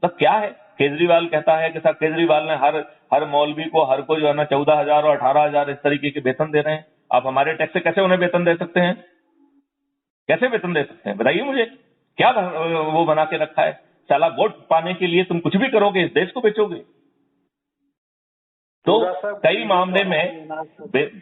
मतलब क्या है? केजरीवाल कहता है कि साहब केजरीवाल ने हर मौलवी को हर को जो है ना 14,000 और 18,000 इस तरीके के वेतन दे रहे हैं। आप हमारे टैक्स से कैसे उन्हें वेतन दे सकते हैं? कैसे वेतन दे सकते हैं बताइए मुझे? क्या वो बना के रखा है? साला वोट पाने के लिए तुम कुछ भी करोगे, इस देश को बेचोगे। तो कई मामले में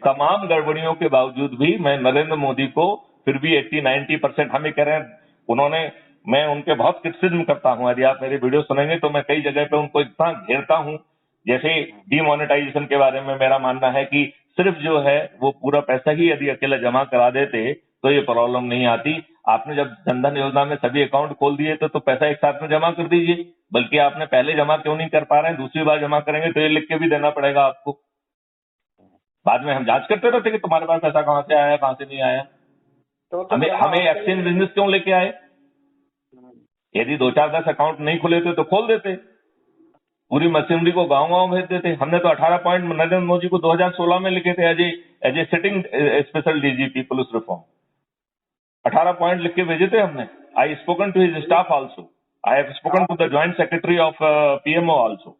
तमाम गड़बड़ियों के बावजूद भी मैं नरेंद्र मोदी को फिर भी 80-90% हम ये कह रहे हैं, उन्होंने, मैं उनके बहुत क्रिटिसिज्म करता हूं। यदि आप मेरे वीडियो सुनेंगे तो मैं कई जगह पे उनको इतना घेरता हूं। जैसे डीमोनेटाइजेशन के बारे में मेरा मानना है कि सिर्फ जो है वो पूरा पैसा ही यदि अकेला जमा करा देते तो ये प्रॉब्लम नहीं आती। आपने जब जनधन योजना में सभी अकाउंट खोल दिए तो पैसा एक साथ में जमा कर दीजिए। बल्कि आपने पहले जमा क्यों नहीं कर पा रहे हैं, दूसरी बार जमा करेंगे तो ये लिख के भी देना पड़ेगा आपको। बाद में हम जांच करते रहते कि तुम्हारे पास पैसा कहां से आया, कहां से नहीं आया। हमें एक्सचेंज बिजनेस क्यों लेके आए? यदि 2-4-10 अकाउंट नहीं खुले थे तो खोल देते, पूरी मशीनरी को गांव गांव भेज देते। हमने तो 18 पॉइंट नरेंद्र मोदी को 2016 में लिखे थे as a sitting special DGP police reform. 18 point लिख के भेजे थे हमने। I spoken to his staff also, I have spoken to the joint secretary of PMO also.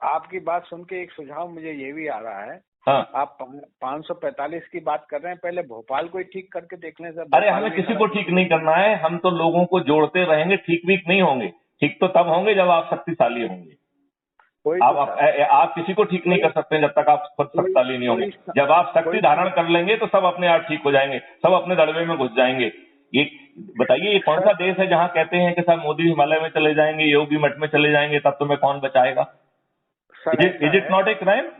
आपकी बात सुन के एक सुझाव मुझे ये भी आ रहा है। हाँ, आप 545 की बात कर रहे हैं, पहले भोपाल को ही ठीक करके देख लें सर। अरे हमें किसी को ठीक नहीं करना है, हम तो लोगों को जोड़ते रहेंगे। ठीक वीक नहीं होंगे, ठीक तो तब होंगे जब आप शक्तिशाली होंगे। आप किसी को ठीक नहीं कर सकते जब तक आप खुद शक्तिशाली नहीं होंगे। जब आप शक्ति धारण कर लेंगे तो सब अपने आप ठीक हो जाएंगे, सब अपने दड़बे में घुस जाएंगे। ये बताइए, ये कौन सा देश है जहां कहते हैं कि साहब मोदी हिमालय में चले जाएंगे, योगी मठ में चले जाएंगे, तब तुम्हें कौन बचाएगा? Is it not a crime?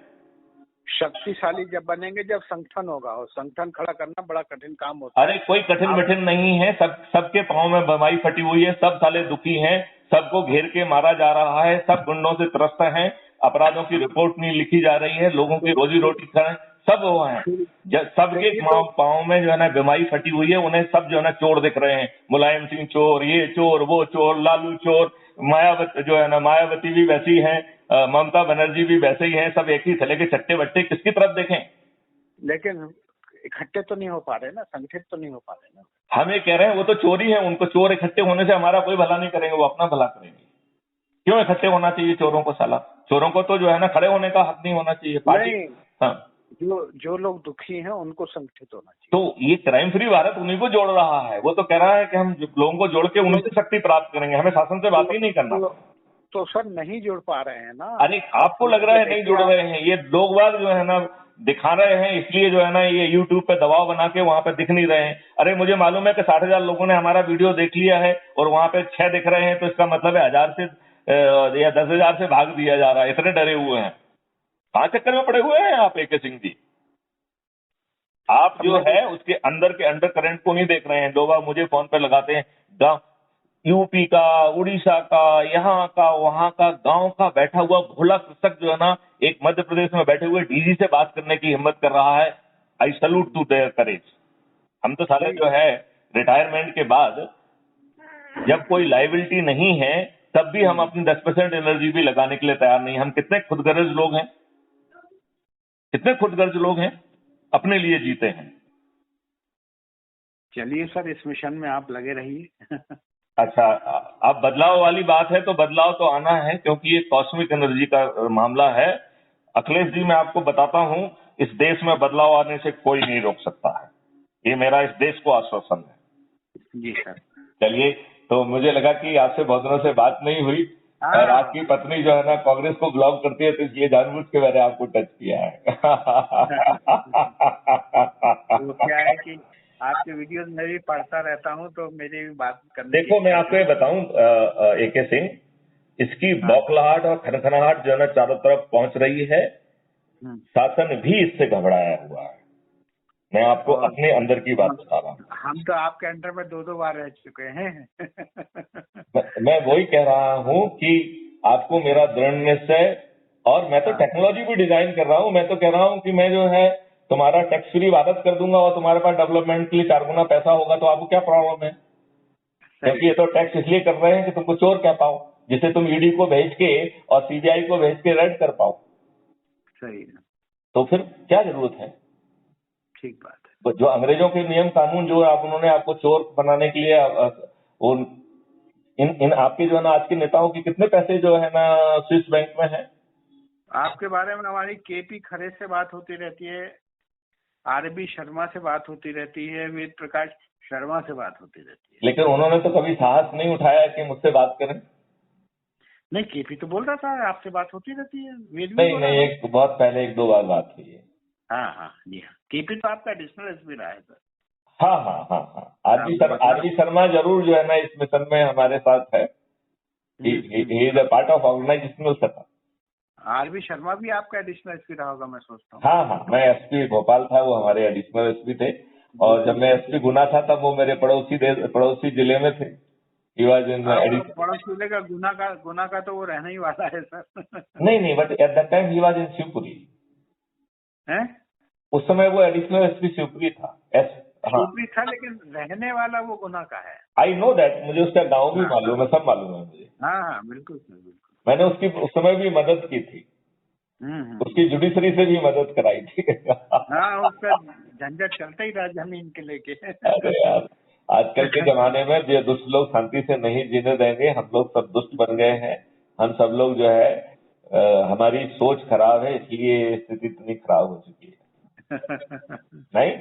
शक्तिशाली जब बनेंगे जब संगठन होगा, और संगठन खड़ा करना बड़ा कठिन काम होता है। अरे कोई कठिन नहीं है, सबके पांव में बमाई फटी हुई है, सब साले दुखी हैं, सबको घेर के मारा जा रहा है, सब गुंडों से त्रस्त हैं, अपराधों की रिपोर्ट नहीं लिखी जा रही है, लोगों की रोजी रोटी खाएं, सब वो हैं। सबके पांव में जो है ना बीमारी फटी हुई है, उन्हें सब जो है ना चोर दिख रहे हैं। मुलायम सिंह चोर, ये चोर, वो चोर, लालू चोर, मायावती जो है ना, मायावती भी वैसी है, ममता बनर्जी भी वैसे ही हैं, सब एक ही थैले के चट्टे बट्टे। किसकी तरफ देखें? लेकिन इकट्ठे तो नहीं हो पा रहे ना, संगठित तो नहीं हो पा रहे ना। हम ये कह रहे हैं वो तो चोरी है, उनको चोर इकट्ठे होने से हमारा कोई भला नहीं करेंगे, वो अपना भला करेंगे। क्यों इकट्ठे होना चाहिए चोरों को? साला चोरों को तो जो है ना खड़े होने का हक नहीं होना चाहिए। पार्टी हाँ, जो लोग दुखी हैं उनको संगठित होना चाहिए। तो ये क्राइम फ्री भारत उन्हीं को जोड़ रहा है। वो तो कह रहा है कि हम लोगों को जोड़ के उन्हीं से शक्ति प्राप्त करेंगे, हमें शासन से बात ही नहीं करना। तो सर नहीं जुड़ पा रहे हैं ना। अरे आपको लग रहा है नहीं जुड़ रहे हैं, ये लोग बाग जो है ना दिखा रहे हैं, इसलिए जो है ना ये यूट्यूब पे दबाव बना के वहां पे दिख नहीं रहे हैं। अरे मुझे मालूम है कि 60,000 लोगों ने हमारा वीडियो देख लिया है और वहां पे 6 दिख रहे हैं, तो इसका मतलब है 1000 से या 10,000 से भाग दिया जा रहा है। इतने डरे हुए हैं, कहां चक्कर में पड़े हुए हैं आप AK सिंह जी? आप जो है उसके अंदर के अंडर करंट को नहीं देख रहे हैं। लोग मुझे फोन पे लगाते हैं, गांव यूपी का, उड़ीसा का, यहाँ का, वहां का, गांव का बैठा हुआ भोला कृषक जो है ना एक मध्य प्रदेश में बैठे हुए डीजी से बात करने की हिम्मत कर रहा है। I salute to their courage. हम तो साले जो है रिटायरमेंट के बाद जब कोई लाइबिलिटी नहीं है तब भी हम अपनी 10% एनर्जी भी लगाने के लिए तैयार नहीं। हम कितने खुदगर्ज लोग हैं, कितने खुदगर्ज लोग हैं, अपने लिए जीते हैं। चलिए सर, इस मिशन में आप लगे रहिए। अच्छा, अब बदलाव वाली बात है तो बदलाव तो आना है, क्योंकि ये कॉस्मिक एनर्जी का मामला है। अखिलेश जी, मैं आपको बताता हूं, इस देश में बदलाव आने से कोई नहीं रोक सकता है। ये मेरा इस देश को आश्वासन है। जी सर। चलिए, तो मुझे लगा कि आपसे बहुत दिनों से बात नहीं हुई और आपकी पत्नी जो है ना कांग्रेस को बिलोंग करती है, तो इसलिए जानबूझ के मैंने आपको टच किया है। तो क्या है कि आपके वीडियोस में भी पढ़ता रहता हूं, तो मेरी भी बात करने देखो, मैं आपको ये बताऊं AK सिंह, इसकी बौखलाहट और खनखनाहट जो है ना चारों तरफ पहुंच रही है। शासन भी इससे घबराया हुआ है। मैं आपको अपने अंदर की बात बता रहा हूँ। हम तो आपके अंडर में 2-2 बार रह चुके हैं। मैं वही कह रहा हूँ कि आपको मेरा दृढ़ निश्चय, और मैं तो टेक्नोलॉजी भी डिजाइन कर रहा हूँ। मैं तो कह रहा हूँ कि मैं जो है तुम्हारा टैक्स फ्री भारत कर दूंगा और तुम्हारे पास डेवलपमेंट के लिए 4 गुना पैसा होगा, तो आपको क्या प्रॉब्लम है? क्योंकि ये तो टैक्स इसलिए कर रहे हैं कि तुमको चोर कह पाओ, जिसे तुम ED को भेज के और CBI को भेज के रेड कर पाओ। सही है। तो फिर क्या जरूरत है? ठीक बात है। तो जो अंग्रेजों के नियम कानून जो उन्होंने आपको चोर बनाने के लिए वो इन आपके जो है ना आज के नेताओं के कितने पैसे जो है ना स्विस बैंक में है? आपके बारे में हमारी केपी खरे से बात होती रहती है, आरबी शर्मा से बात होती रहती है, वेद प्रकाश शर्मा से बात होती रहती है। लेकिन उन्होंने तो कभी साहस नहीं उठाया कि मुझसे बात करें। नहीं, केपी तो बोल रहा था आपसे बात होती रहती है, वेद भी नहीं बोल रहा नहीं, एक बहुत पहले 1-2 बार बात हुई है। हाँ हाँ जी हाँ, केपी तो आपका एडिशनल एसपी रहा है सर। हाँ हाँ हाँ हाँ, आपको पता आरवी शर्मा जरूर जो है ना इस मिशन में हमारे साथ है। He is a part of organisational setup. RB Sharma भी आपका एडिशनल एसपी रहा होगा मैं सोचता हूँ। हाँ हाँ, मैं एसपी भोपाल था, वो हमारे एडिशनल एसपी थे। और जब मैं एसपी गुना था तब वो मेरे पड़ोसी जिले में थे। He was in the हाँ, पड़ोस जिले का गुना का तो वो रहने ही वाला है सर। नहीं नहीं, but at that time he was in Shivpuri. हैं? उस समय वो एडिशनल एसपी शिवपुरी था। हाँ, शिवपुरी था, लेकिन रहने वाला वो गुना का है। आई नो दैट, मुझे उसका गांव भी हाँ मालूम है, सब मालूम है मुझे। हाँ हाँ, बिल्कुल सर, बिल्कुल। मैंने उसकी उस समय भी मदद की थी, उसकी जुडिशरी से भी मदद कराई थी। हाँ, उसका झंझट चलता ही रहा जमीन के लेके। अरे यार, आजकल के जमाने में जो दुष्ट लोग शांति से नहीं जीने देंगे, हम लोग सब दुष्ट बन गए हैं। हम सब लोग जो है हमारी सोच खराब है, इसलिए ये स्थिति इतनी खराब हो चुकी है। नहीं,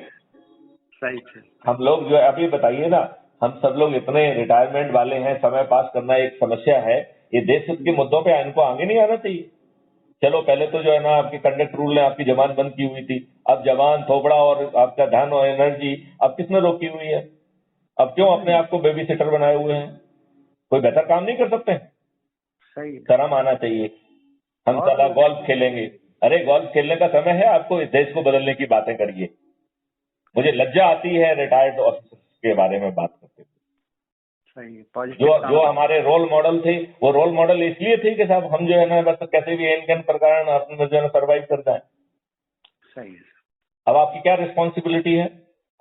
सही है। हम लोग जो है, अभी बताइए ना, हम सब लोग इतने रिटायरमेंट वाले हैं, समय पास करना एक समस्या है। ये देश हित के मुद्दों पे इनको आगे नहीं आना चाहिए। चलो पहले तो जो है ना आपकी कंडक्ट रूल ने आपकी जबान बंद की हुई थी, अब जबान, थोपड़ा और आपका धन और एनर्जी अब किसने रोकी हुई है? अब क्यों अपने आप को बेबी सिटर बनाए हुए हैं? कोई बेहतर काम नहीं कर सकते? सही है। शर्म आना चाहिए। हम और साला गोल्फ खेलेंगे। अरे गोल्फ खेलने का समय है, आपको इस देश को बदलने की बातें करिए। मुझे लज्जा आती है रिटायर्ड ऑफिसर्स के बारे में बात करते हुए। सही है, पॉजिटिव जो हमारे रोल मॉडल थे, वो रोल मॉडल इसलिए थे कि साहब हम जो है ना बस कैसे भी एन प्रकार अपने जो है सर्वाइव कर जाए। सही है। अब आपकी क्या रिस्पॉन्सिबिलिटी है?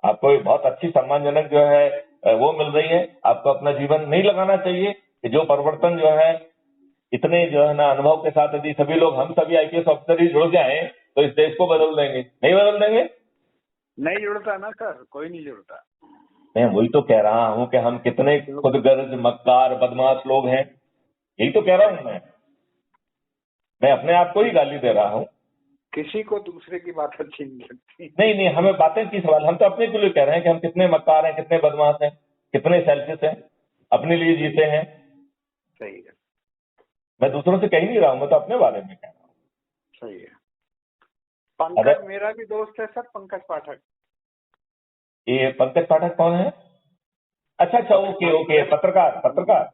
आपको एक बहुत अच्छी सम्मानजनक जो है वो मिल रही है, आपको अपना जीवन नहीं लगाना चाहिए कि जो परिवर्तन जो है इतने जो है ना अनुभव के साथ यदि सभी लोग, हम सभी आईपीएस ऑफिसर ही जुड़ जाएं तो इस देश को बदल देंगे। नहीं बदल देंगे? नहीं जुड़ता ना सर, कोई नहीं जुड़ता। मैं वही तो कह रहा हूं कि हम कितने खुदगर्ज, मक्कार, बदमाश लोग हैं। यही तो कह रहा हूं मैं अपने आप को ही गाली दे रहा हूं। किसी को दूसरे की बात अच्छी नहीं लगती। नहीं नहीं, हमें बातें की सवाल, हम तो अपने के लिए कह रहे हैं कि हम कितने मक्कार हैं, कितने बदमाश हैं, कितने सेल्फिश हैं, अपने लिए जीते हैं। सही है। मैं दूसरों से कह नहीं रहा हूं, मैं तो अपने बारे में कह रहा हूँ। सही है। पंकज मेरा भी दोस्त है सर, पंकज पाठक। ये पंकज पाठक कौन है? अच्छा, ओके, पत्रकार।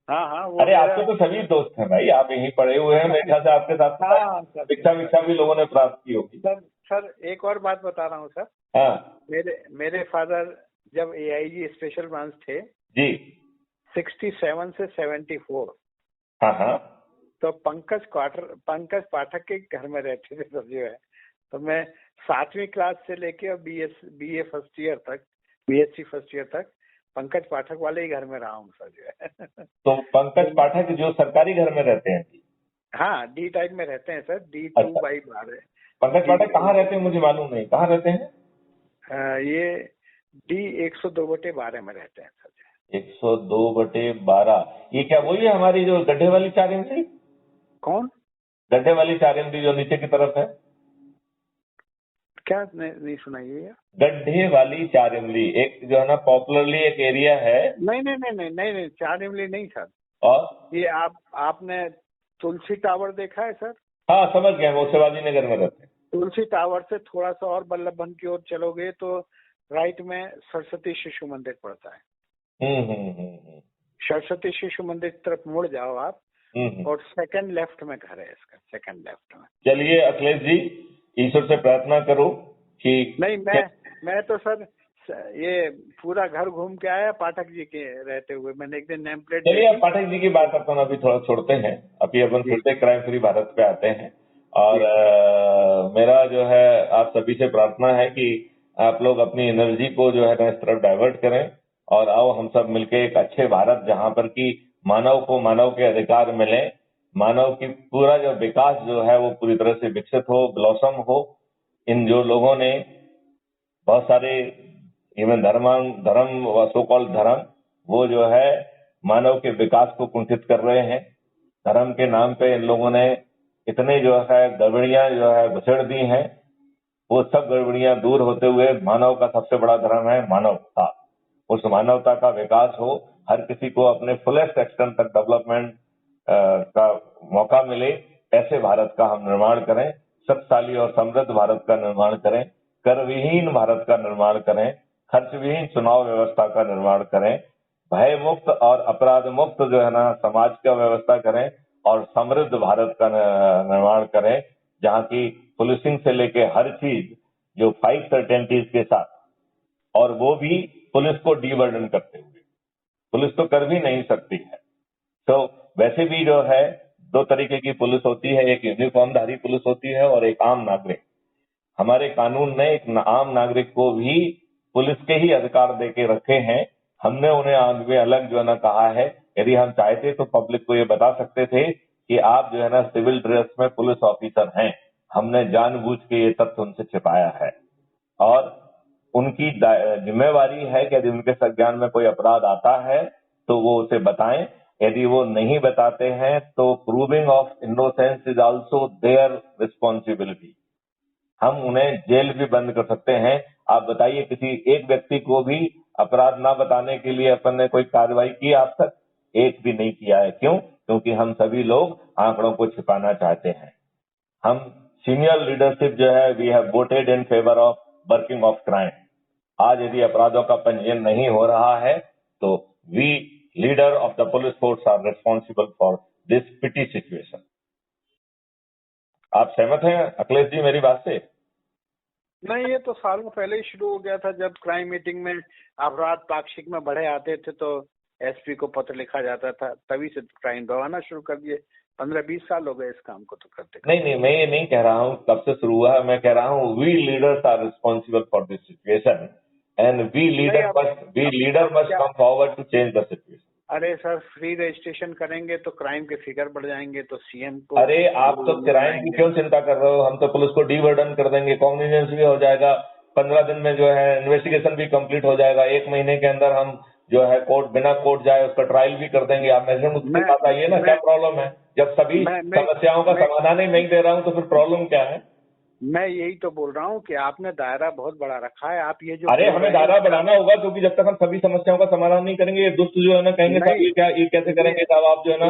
हाँ हाँ, वो अरे आपके तो सभी दोस्त हैं भाई, आप यहीं पढ़े हुए हैं, मेरे ख्याल से आपके साथ हाँ शिक्षा भी लोगों ने प्राप्त की होगी। सर एक और बात बता रहा हूँ सर। हाँ मेरे फादर जब एआईजी स्पेशल ब्रांच थे जी, 67 से 74, हाँ, तो पंकज पाठक के घर में रहते थे सर जो है। तो मैं 7वीं क्लास से लेके और बीए फर्स्ट ईयर तक, बीएससी फर्स्ट ईयर तक पंकज पाठक वाले ही घर में रहा हूँ सर जो है। तो पंकज पाठक जो सरकारी घर में रहते हैं? हाँ, डी टाइप में रहते हैं सर, D2/12। पंकज पाठक कहाँ रहते हैं मुझे मालूम नहीं, कहाँ रहते हैं? ये D102/12 में रहते हैं सर। 102/12, ये क्या वही है हमारी जो गड्ढे वाली 4 इमली? कौन? गड्ढे वाली 4 इमली जो नीचे की तरफ है? क्या नहीं सुनाई है? गड्ढे वाली 4 इमली एक जो है ना पॉपुलरली एक एरिया है। नहीं, 4 इमली नहीं सर। और ये आपने तुलसी टावर देखा है सर? हाँ समझ गया, वो शिवाजी नगर में रहते हैं। तुलसी टावर से थोड़ा सा और बल्लभ भवन की ओर चलोगे तो राइट में सरस्वती शिशु मंदिर पड़ता है। सरस्वती शिशु मंदिर की तरफ मुड़ जाओ आप, और सेकंड लेफ्ट में घर है इसका, सेकंड लेफ्ट में। चलिए अखिलेश जी, ईश्वर से प्रार्थना करो कि नहीं, मैं तो सर ये पूरा घर घूम के आया पाठक जी के रहते हुए। मैंने एक दिन नेम प्लेट। चलिए अब पाठक जी की बात अपन अभी थोड़ा छोड़ते हैं, अभी अपन फिर से क्राइम फ्री भारत पे आते हैं। और मेरा जो है आप सभी से प्रार्थना है कि आप लोग अपनी एनर्जी को जो है ना इस तरफ डाइवर्ट करें, और आओ हम सब मिलके एक अच्छे भारत, जहां पर कि मानव को मानव के अधिकार मिले, मानव की पूरा जो विकास जो है वो पूरी तरह से विकसित हो, ब्लॉसम हो। इन जो लोगों ने बहुत सारे इवन धर्म सो कॉल्ड धर्म, वो जो है मानव के विकास को कुंठित कर रहे हैं। धर्म के नाम पे इन लोगों ने इतने जो है गड़बड़ियां जो है घुसेड़ दी हैं, वो सब गड़बड़ियां दूर होते हुए मानव का सबसे बड़ा धर्म है मानवता। उस मानवता का विकास हो, हर किसी को अपने फुलेस्ट एक्सटेंट तक डेवलपमेंट का मौका मिले, ऐसे भारत का हम निर्माण करें। शक्तिशाली और समृद्ध भारत का निर्माण करें, कर विहीन भारत का निर्माण करें, खर्च विहीन चुनाव व्यवस्था का निर्माण करें, भय मुक्त और अपराध मुक्त जो है ना समाज का व्यवस्था करें और समृद्ध भारत का निर्माण करें, जहाँ की पुलिसिंग से लेके हर चीज जो 5 सर्टेनिटीज के साथ, और वो भी पुलिस को डीबर्डन करते हुए। पुलिस तो कर भी नहीं सकती है। तो वैसे भी जो है 2 तरीके की पुलिस होती है, एक यूनिफॉर्मधारी पुलिस होती है और एक आम नागरिक। हमारे कानून ने एक आम नागरिक को भी पुलिस के ही अधिकार देके रखे हैं। हमने उन्हें आगे अलग जो है ना कहा है, यदि हम चाहते तो पब्लिक को ये बता सकते थे कि आप जो है ना सिविल ड्रेस में पुलिस ऑफिसर हैं। हमने जानबूझ के ये तथ्य उनसे छिपाया है और उनकी जिम्मेवारी है कि यदि उनके संज्ञान में कोई अपराध आता है तो वो उसे बताएं। यदि वो नहीं बताते हैं तो proving of innocence is also their responsibility. हम उन्हें जेल भी बंद कर सकते हैं। आप बताइए, किसी एक व्यक्ति को भी अपराध ना बताने के लिए अपन ने कोई कार्रवाई की आज तक? एक भी नहीं किया है। क्यों? क्योंकि हम सभी लोग आंकड़ों को छिपाना चाहते हैं। हम सीनियर लीडरशिप जो है, we have voted in favour of working of crime. आज यदि अपराधों का पंजीयन नहीं हो रहा है तो we leader of the police force are responsible for this pity situation. आप सहमत हैं अखिलेश जी मेरी बात से? नहीं, ये तो सालों पहले ही शुरू हो गया था, जब क्राइम मीटिंग में अपराध पाक्षिक में बढ़े आते थे तो एसपी को पत्र लिखा जाता था, तभी से क्राइम दबाना शुरू कर दिए। 15-20 साल हो गए इस काम को तो करते। नहीं, मैं ये नहीं कह रहा हूँ कब से शुरू हुआ है। मैं कह रहा हूँ we leaders are responsible for this situation and we leader must come forward to change the situation. अरे सर, फ्री रजिस्ट्रेशन करेंगे तो क्राइम के फिगर बढ़ जाएंगे तो सीएम को। अरे आप तो क्राइम की क्यों चिंता कर रहे हो? हम तो पुलिस को डीबर्डन कर देंगे, कॉग्निजेंस भी हो जाएगा, 15 दिन में जो है इन्वेस्टिगेशन भी कंप्लीट हो जाएगा, 1 महीने के अंदर हम जो है कोर्ट बिना कोर्ट जाए उसका ट्रायल भी कर देंगे। आप मेरे मुझसे बात आइए ना, क्या प्रॉब्लम है? जब सभी समस्याओं का समाधान ही नहीं दे रहा हूँ तो फिर प्रॉब्लम क्या है? मैं यही तो बोल रहा हूँ कि आपने दायरा बहुत बड़ा रखा है। आप ये जो अरे हमें दायरा बढ़ाना होगा, क्योंकि जब तक हम सभी समस्याओं का समाधान नहीं करेंगे, ये दुष्ट जो है ना कहेंगे साहब ये कैसे करेंगे साहब, आप जो है ना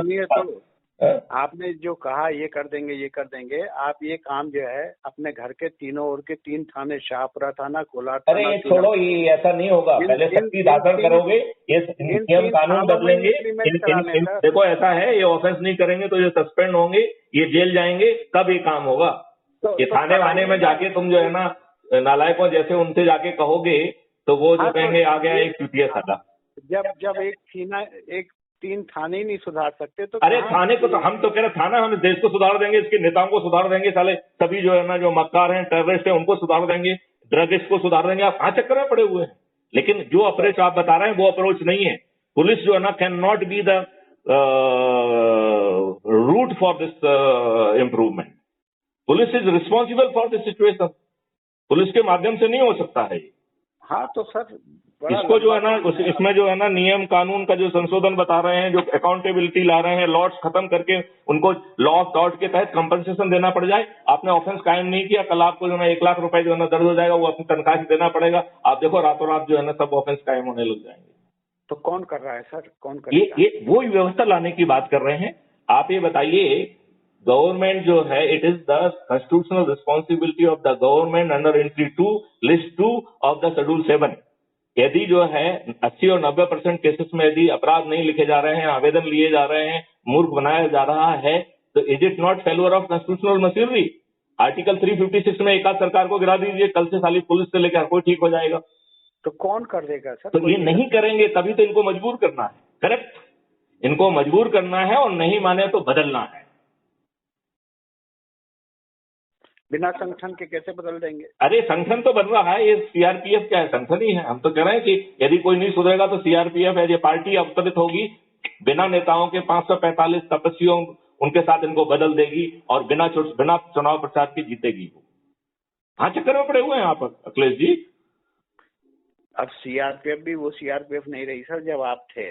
आपने जो कहा ये कर देंगे। आप ये काम जो है अपने घर के तीनों ओर के 3 थाने, शाहपुरा थाना, कोलार थाना। अरे ये छोड़ो, ये ऐसा नहीं होगा। पहले शक्ति दाखिल करोगे, ये नियम कानून बदलेंगे। देखो ऐसा है, ये ऑफेंस नहीं करेंगे तो ये सस्पेंड होंगे, ये जेल जाएंगे, तब ये काम होगा। ये थाने वाने में जाके तुम जो है ना नालायकों जैसे उनसे जाके कहोगे तो वो जो कहेंगे आ गया एक चुतिया साला। जब एक 3 थाने ही नहीं सुधार सकते तो अरे थाने को तो हम तो कह रहे थाना, हम देश को सुधार देंगे, इसके नेताओं को सुधार देंगे, साले सभी जो है ना जो मक्कार हैं, टेररिस्ट हैं, उनको सुधार देंगे, ड्रगिस्ट को सुधार देंगे। आप कहाँ चक्कर में पड़े हुए हैं? लेकिन जो अप्रोच आप बता रहे हैं वो अप्रोच नहीं है। पुलिस जो है ना can not be the root for this improvement. Police is responsible for this situation. Police के माध्यम से नहीं हो सकता है। हाँ तो सर इसको जो है ना इसमें जो है ना नियम कानून का जो संशोधन बता रहे हैं, जो अकाउंटेबिलिटी ला रहे हैं, लॉट्स खत्म करके उनको लॉ ऑफ टॉर्ट के तहत कंपनसेशन देना पड़ जाए। आपने ऑफेंस कायम नहीं किया, कल आपको जो है ना 1 लाख रुपए जो है ना दर्ज हो जाएगा, वो अपनी तनख्वाह से देना पड़ेगा। आप देखो रातों रात जो है ना सब ऑफेंस कायम होने लग जाएंगे। तो कौन कर रहा है सर? कौन कर रहा है? ये वो व्यवस्था लाने की बात कर रहे हैं। आप ये बताइए, गवर्नमेंट जो है, it is the constitutional responsibility of the government under entry 2 list 2 of the schedule 7। यदि जो है 80 और 90% केसेस में यदि अपराध नहीं लिखे जा रहे हैं, आवेदन लिए जा रहे हैं, मूर्ख बनाया जा रहा है, तो is it not failure of constitutional machinery? Article 356 में एक आध सरकार को गिरा दीजिए, कल से साली पुलिस से लेकर कोई ठीक हो जाएगा। तो कौन कर देगा सर? तो ये नहीं करेंगे, तभी तो इनको मजबूर करना है। करेक्ट, इनको मजबूर करना है और नहीं माने तो बदलना है। बिना संगठन के कैसे बदल देंगे? अरे संगठन तो बन रहा है, ये सीआरपीएफ क्या है? संगठन ही है। हम तो कह रहे हैं कि यदि कोई नहीं सुधरेगा तो सीआरपीएफ है, ये पार्टी अवतरित होगी, बिना नेताओं के 545 तपस्वियों उनके साथ इनको बदल देगी और बिना चुनाव प्रचार की जीतेगी। हाँ, चक्कर में पड़े हुए हैं आप अखिलेश जी। अब सीआरपीएफ भी वो सीआरपीएफ नहीं रही सर जब आप थे।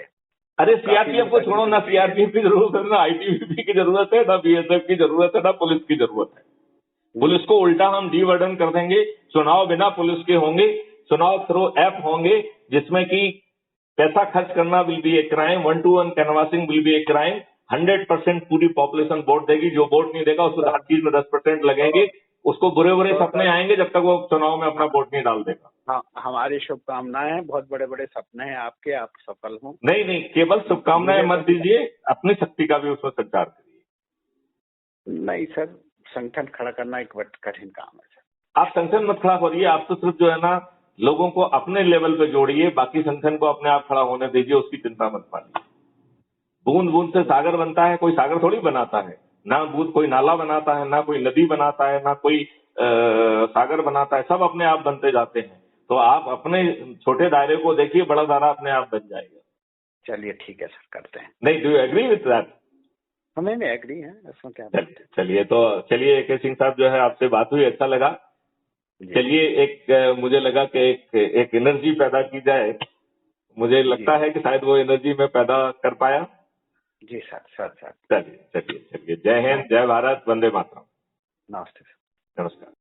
अरे सीआरपीएफ को छोड़ो ना, सीआरपीएफ की जरूरत है ना, आईटीबीपी की जरूरत है ना, बीएसएफ की जरूरत है ना, पुलिस की जरूरत है। पुलिस को उल्टा हम डीवर्डन कर देंगे, चुनाव बिना पुलिस के होंगे, चुनाव थ्रू ऐप होंगे जिसमें कि पैसा खर्च करना will be a crime, 1-to-1 canvassing will be a crime, 100% पूरी पॉपुलेशन वोट देगी, जो वोट नहीं देगा उसको हर चीज में 10% लगेंगे, उसको बुरे बुरे सपने आएंगे जब तक वो चुनाव में अपना वोट नहीं डाल देगा। हाँ, हमारी शुभकामनाएं हैं, बहुत बड़े बड़े सपने हैं आपके, आप सफल हों। नहीं, केवल शुभकामनाएं मत दीजिए, अपनी शक्ति का भी उसमें संचार करिए। नहीं सर, संगठन खड़ा करना एक बड़ा कठिन काम है सर। आप संगठन मत खड़ा करिए, आप तो सिर्फ जो है ना लोगों को अपने लेवल पे जोड़िए, बाकी संगठन को अपने आप खड़ा होने दीजिए, उसकी चिंता मत मानिए। बूंद बूंद से सागर बनता है, कोई सागर थोड़ी बनाता है, ना बूंद कोई नाला बनाता है, ना कोई नदी बनाता है, ना कोई सागर बनाता है, सब अपने आप बनते जाते हैं। तो आप अपने छोटे दायरे को देखिए, बड़ा दायरा अपने आप बन जाएगा। चलिए ठीक है सर, करते हैं। नहीं, do you agree with that? हमें में एग्री है, इसमें क्या बात है। चलिए तो चलिए AK सिंह साहब, जो है आपसे बात हुई, अच्छा लगा। चलिए एक मुझे लगा कि एक एनर्जी पैदा की जाए, मुझे लगता है कि शायद वो एनर्जी में पैदा कर पाया। जी सर, सर। चलिए, जय हिंद, जय भारत, वंदे मातरम। नमस्ते। नमस्कार।